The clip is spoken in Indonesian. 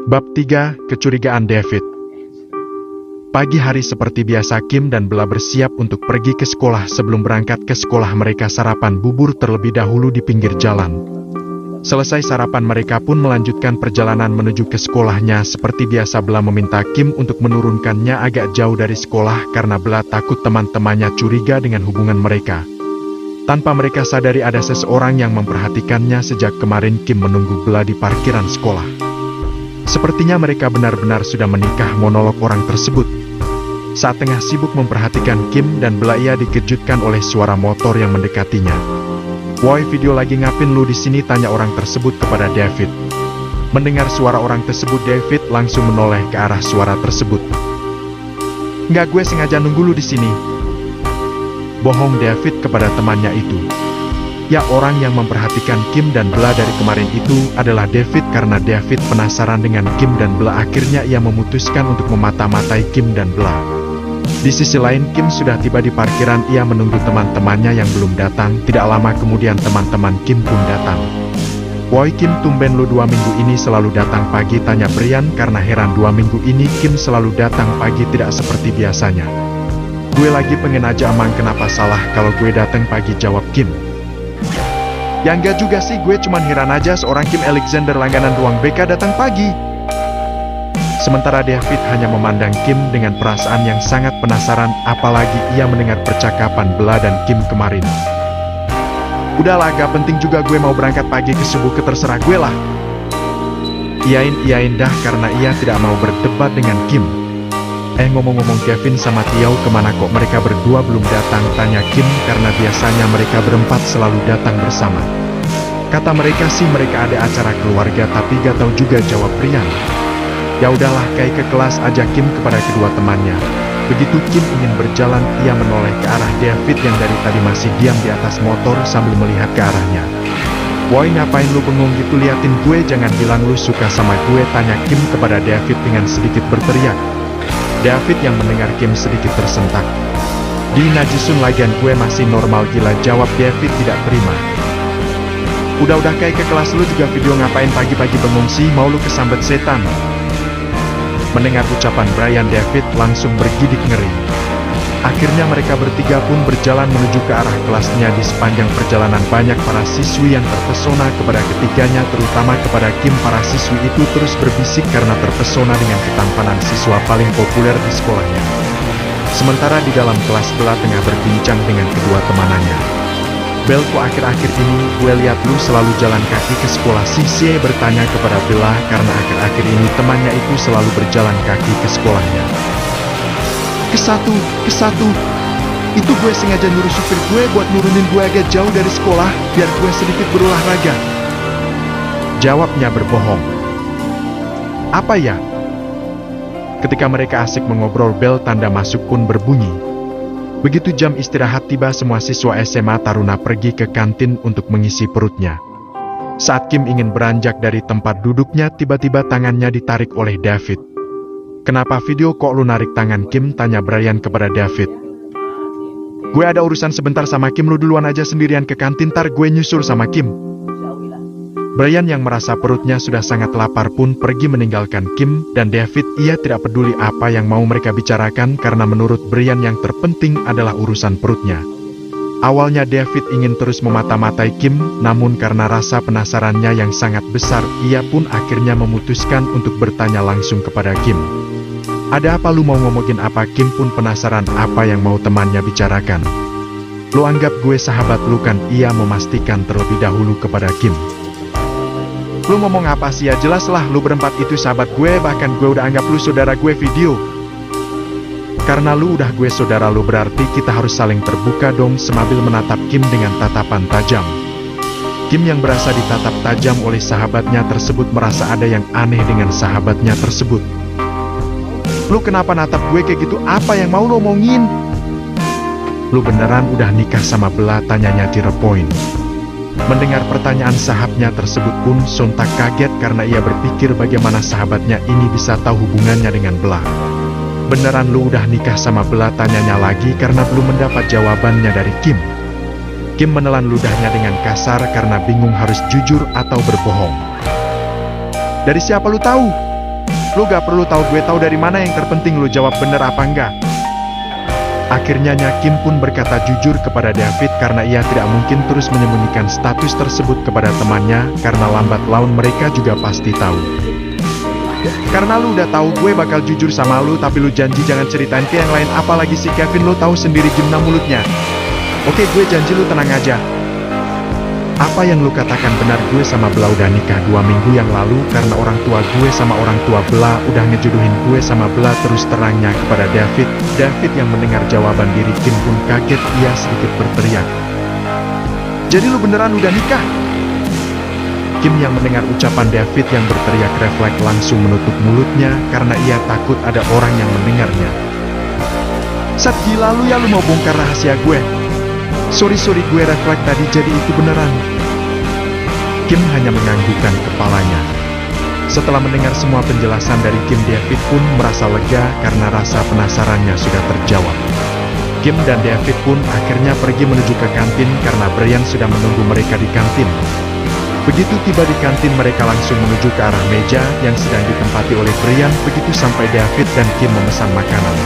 Bab 3, Kecurigaan David. Pagi hari seperti biasa Kim dan Bella bersiap untuk pergi ke sekolah. Sebelum berangkat ke sekolah mereka sarapan bubur terlebih dahulu di pinggir jalan. Selesai sarapan mereka pun melanjutkan perjalanan menuju ke sekolahnya. Seperti biasa Bella meminta Kim untuk menurunkannya agak jauh dari sekolah karena Bella takut teman-temannya curiga dengan hubungan mereka. Tanpa mereka sadari ada seseorang yang memperhatikannya sejak kemarin Kim menunggu Bella di parkiran sekolah. Sepertinya mereka benar-benar sudah menikah, monolog orang tersebut. Saat tengah sibuk memperhatikan Kim dan Bella, ia dikejutkan oleh suara motor yang mendekatinya. "Woi, video lagi ngapin lu di sini?" tanya orang tersebut kepada David. Mendengar suara orang tersebut, David langsung menoleh ke arah suara tersebut. "Nggak, gue sengaja nunggu lu di sini." Bohong David kepada temannya itu. Ya, orang yang memperhatikan Kim dan Bella dari kemarin itu adalah David. Karena David penasaran dengan Kim dan Bella, akhirnya ia memutuskan untuk memata-matai Kim dan Bella. Di sisi lain, Kim sudah tiba di parkiran. Ia menunggu teman-temannya yang belum datang. Tidak lama kemudian teman-teman Kim pun datang. "Woi Kim, tumben lu 2 minggu ini selalu datang pagi?" tanya Brian karena heran 2 minggu ini Kim selalu datang pagi, tidak seperti biasanya. "Gue lagi pengen aja aman." "Kenapa salah kalau gue datang pagi?" jawab Kim. "Ya enggak juga sih, gue cuman heran aja seorang Kim Alexander langganan ruang BK datang pagi." Sementara David hanya memandang Kim dengan perasaan yang sangat penasaran, apalagi ia mendengar percakapan Bella dan Kim kemarin. "Udahlah, gak penting juga, gue mau berangkat pagi ke subuh, terserah gue lah." Iyain dah karena ia tidak mau berdebat dengan Kim. Ngomong-ngomong, Kevin sama Tiao kemana kok mereka berdua belum datang?" tanya Kim karena biasanya mereka berempat selalu datang bersama. "Kata mereka sih mereka ada acara keluarga, tapi gak tahu juga," jawab Brian. "Ya udahlah, kayak ke kelas aja." Kim kepada kedua temannya. Begitu Kim ingin berjalan, ia menoleh ke arah David yang dari tadi masih diam di atas motor sambil melihat ke arahnya. "Woi, ngapain lu bengong gitu, liatin gue, jangan bilang lu suka sama gue?" tanya Kim kepada David dengan sedikit berteriak. David yang mendengar Kim sedikit tersentak. "Di najisun lagian gue masih normal gila," jawab David tidak terima. Udah kayak ke kelas, lu juga video, ngapain pagi-pagi bengong sih, mau lu kesambet setan?" Mendengar ucapan Brian, David langsung bergidik ngeri. Akhirnya mereka bertiga pun berjalan menuju ke arah kelasnya. Di sepanjang perjalanan banyak para siswi yang terpesona kepada ketiganya, terutama kepada Kim. Para siswi itu terus berbisik karena terpesona dengan ketampanan siswa paling populer di sekolahnya. Sementara di dalam kelas Bella tengah berbincang dengan kedua temanannya. "Bel, kok akhir-akhir ini gue lihat lu selalu jalan kaki ke sekolah sih?" Sie bertanya kepada Bella karena akhir-akhir ini temannya itu selalu berjalan kaki ke sekolahnya. Ke satu. Itu gue sengaja nyuruh supir gue buat nurunin gue agak jauh dari sekolah, biar gue sedikit berolahraga," jawabnya berbohong. "Apa ya?" Ketika mereka asik mengobrol, bel tanda masuk pun berbunyi. Begitu jam istirahat tiba, semua siswa SMA Taruna pergi ke kantin untuk mengisi perutnya. Saat Kim ingin beranjak dari tempat duduknya, tiba-tiba tangannya ditarik oleh David. "Kenapa video kok lu narik tangan Kim?" tanya Brian kepada David. "Gue ada urusan sebentar sama Kim, lu duluan aja sendirian ke kantin, ntar gue nyusul sama Kim." Brian yang merasa perutnya sudah sangat lapar pun pergi meninggalkan Kim dan David. Ia tidak peduli apa yang mau mereka bicarakan karena menurut Brian yang terpenting adalah urusan perutnya. Awalnya David ingin terus memata-matai Kim, namun karena rasa penasarannya yang sangat besar, ia pun akhirnya memutuskan untuk bertanya langsung kepada Kim. "Ada apa, lu mau ngomongin apa?" Kim pun penasaran apa yang mau temannya bicarakan. "Lu anggap gue sahabat lu kan?" ia memastikan terlebih dahulu kepada Kim. "Lu ngomong apa sih ya, jelaslah lu berempat itu sahabat gue, bahkan gue udah anggap lu saudara gue." "Video, karena lu udah gue saudara lu berarti kita harus saling terbuka dong," sambil menatap Kim dengan tatapan tajam. Kim yang berasa ditatap tajam oleh sahabatnya tersebut merasa ada yang aneh dengan sahabatnya tersebut. "Lu kenapa natap gue kayak gitu? Apa yang mau lu omongin?" "Lu beneran udah nikah sama Bella?" tanyanya to the point. Mendengar pertanyaan sahabatnya tersebut pun sontak kaget karena ia berpikir bagaimana sahabatnya ini bisa tahu hubungannya dengan Bella. "Beneran lu udah nikah sama Bella?" tanyanya lagi karena belum mendapat jawabannya dari Kim. Kim menelan ludahnya dengan kasar karena bingung harus jujur atau berbohong. "Dari siapa lu tahu?" Lu gak perlu tahu dari mana, yang terpenting lu jawab bener apa enggak. Akhirnya Kim pun berkata jujur kepada David karena ia tidak mungkin terus menyembunyikan status tersebut kepada temannya, karena lambat laun mereka juga pasti tahu. Karena lu udah tahu gue bakal jujur sama lu, tapi lu janji jangan ceritain ke yang lain, apalagi si Kevin. Lu tahu sendiri gimana mulutnya. Oke, gue janji, lu tenang aja. Apa yang lu katakan benar, gue sama Bella udah nikah 2 minggu yang lalu karena orang tua gue sama orang tua Bella udah ngejodohin gue sama Bella, terus terangnya kepada David. David yang mendengar jawaban diri Kim pun kaget, ia sedikit berteriak. Jadi lu beneran udah nikah? Kim yang mendengar ucapan David yang berteriak refleks langsung menutup mulutnya karena ia takut ada orang yang mendengarnya. Sat, gila lu ya, lu mau bongkar rahasia gue? Sorry gue refleks tadi, jadi itu beneran. Kim hanya menganggukkan kepalanya. Setelah mendengar semua penjelasan dari Kim, David pun merasa lega karena rasa penasarannya sudah terjawab. Kim dan David pun akhirnya pergi menuju ke kantin karena Brian sudah menunggu mereka di kantin. Begitu tiba di kantin, mereka langsung menuju ke arah meja yang sedang ditempati oleh Brian. Begitu sampai, David dan Kim memesan makanan.